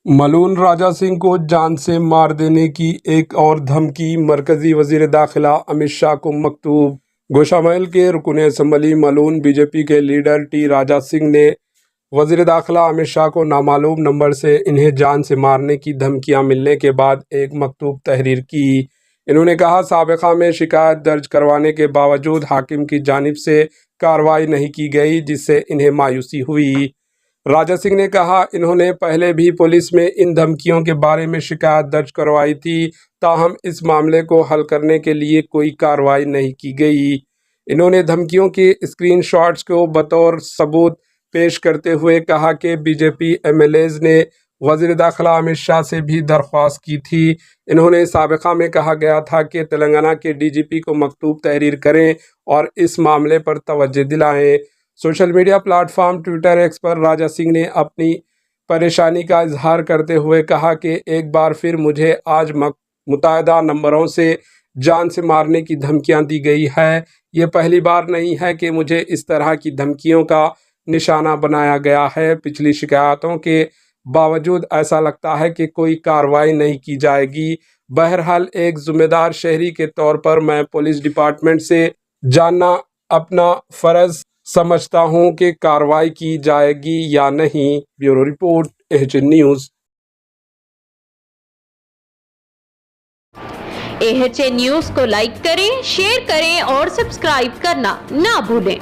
मलून राजा सिंह को जान से मार देने की एक और धमकी, मरकजी वजीर दाखिला अमित शाह को मकतूब। गोशामहल के रुकन असम्बली मलून बीजेपी के लीडर टी राजा सिंह ने वजीर दाखिला अमित शाह को नामालूम नंबर से इन्हें जान से मारने की धमकियां मिलने के बाद एक मकतूब तहरीर की। इन्होंने कहा, साबिक़ा में शिकायत दर्ज करवाने के बावजूद हाकिम की जानिब से कार्रवाई नहीं की गई, जिससे इन्हें मायूसी हुई। राजा सिंह ने कहा, इन्होंने पहले भी पुलिस में इन धमकियों के बारे में शिकायत दर्ज करवाई थी, ताहम इस मामले को हल करने के लिए कोई कार्रवाई नहीं की गई। इन्होंने धमकियों के स्क्रीनशॉट्स को बतौर सबूत पेश करते हुए कहा कि बीजेपी एमएलएज ने वज़ीर दाखिला अमित शाह से भी दरख्वास्त की थी। इन्होंने साबिक़ा में कहा गया था कि तेलंगाना के डीजीपी को मकतूब तहरीर करें और इस मामले पर तवज्जो दिलाएं। Social media platform Twitter X पर राजा सिंह ने अपनी परेशानी का इजहार करते हुए कहा कि एक बार फिर मुझे आज मुतअद्दिद नंबरों से जान से मारने की धमकियां दी गई है। ये पहली बार नहीं है कि मुझे इस तरह की धमकियों का निशाना बनाया गया है। पिछली शिकायतों के बावजूद ऐसा लगता है कि कोई कार्रवाई नहीं की जाएगी। बहरहाल एक जिम्मेदार शहरी के तौर पर मैं पुलिस डिपार्टमेंट से जानना अपना फ़र्ज़ समझता हूं कि कार्रवाई की जाएगी या नहीं। Bureau report, AHN news. AHN news को लाइक करें, शेयर करें और सब्सक्राइब करना ना भूलें।